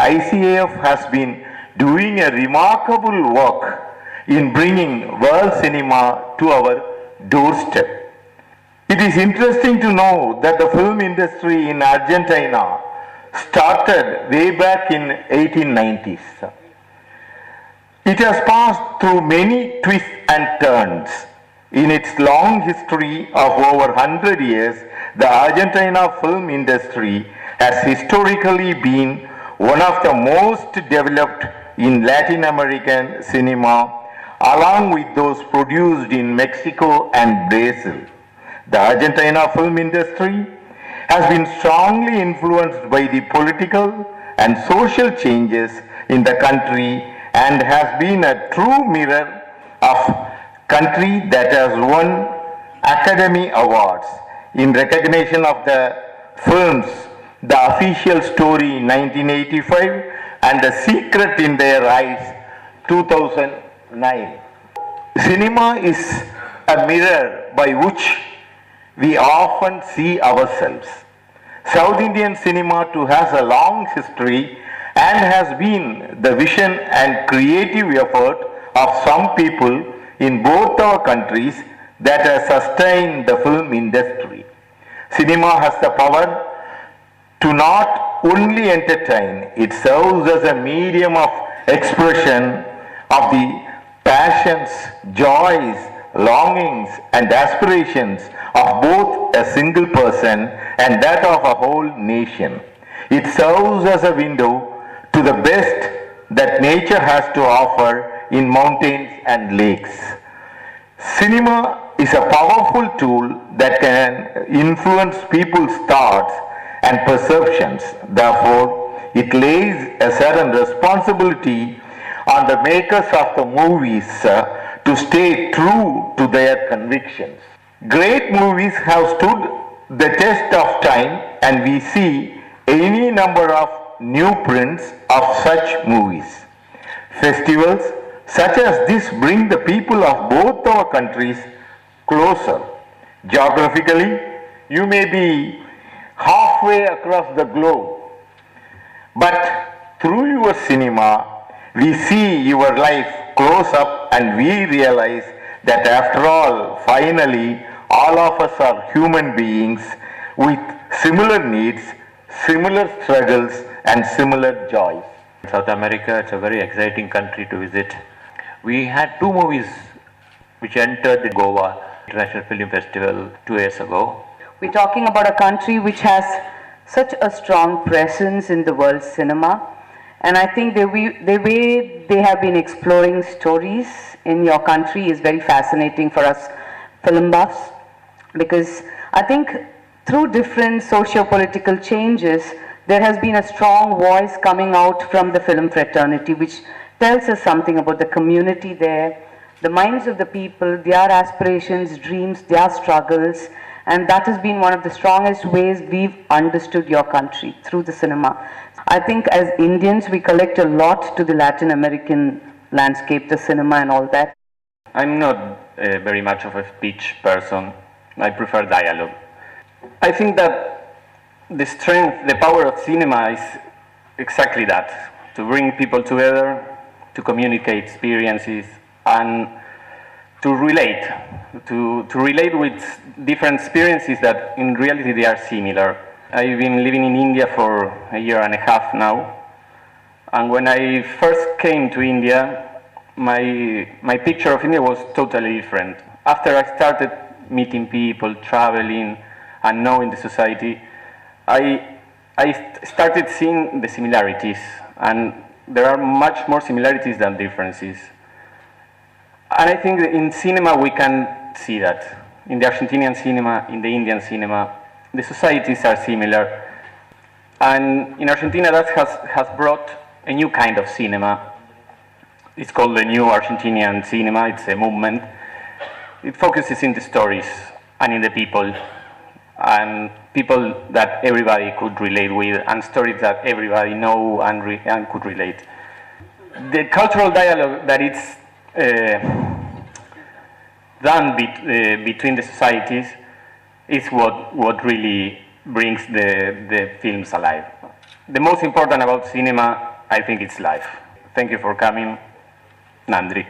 ICAF has been doing a remarkable work in bringing world cinema to our doorstep. It is interesting to know that the film industry in Argentina started way back in 1890s. It has passed through many twists and turns. In its long history of over 100 years, the Argentina film industry has historically been one of the most developed in Latin American cinema, along with those produced in Mexico and Brazil. The Argentina film industry has been strongly influenced by the political and social changes in the country and has been a true mirror of country that has won Academy Awards in recognition of the films The Official Story 1985 and The Secret in Their Eyes 2009. Cinema is a mirror by which we often see ourselves. South Indian cinema too has a long history and has been the vision and creative effort of some people in both our countries that has sustained the film industry. Cinema has the power to not only entertain, it serves as a medium of expression of the passions, joys, longings and aspirations of both a single person and that of a whole nation. It serves as a window to the best that nature has to offer in mountains and lakes. Cinema is a powerful tool that can influence people's thoughts and perceptions. Therefore, it lays a certain responsibility on the makers of the movies to stay true to their convictions. Great movies have stood the test of time, and we see any number of new prints of such movies. Festivals such as this bring the people of both our countries closer. Geographically, you may be halfway across the globe, but through your cinema, we see your life close up and we realize that after all, finally, all of us are human beings with similar needs, similar struggles and similar joys. South America, it's a very exciting country to visit. We had two movies which entered the Goa International Film Festival 2 years ago. We're talking about a country which has such a strong presence in the world cinema. And I think the way they have been exploring stories in your country is very fascinating for us film buffs, because I think through different socio-political changes, there has been a strong voice coming out from the film fraternity, which tells us something about the community there, the minds of the people, their aspirations, dreams, their struggles, and that has been one of the strongest ways we've understood your country, through the cinema. I think as Indians, we collect a lot to the Latin American landscape, the cinema and all that. I'm not very much of a speech person. I prefer dialogue. I think that the strength, the power of cinema is exactly that, to bring people together, to communicate experiences, and to relate with different experiences that in reality they are similar. I've been living in India for a year and a half now, and when I first came to India, my picture of India was totally different. After I started meeting people, traveling, and knowing the society, I started seeing the similarities, and there are much more similarities than differences. And I think that in cinema we can see that. In the Argentinian cinema, in the Indian cinema, the societies are similar. And in Argentina that has brought a new kind of cinema. It's called the New Argentinian Cinema. It's a movement. It focuses in the stories and in the people. And people that everybody could relate with, and stories that everybody know and could relate. The cultural dialogue that it's done between the societies is what really brings the films alive. The most important about cinema I think it's life. Thank you for coming. Nandri.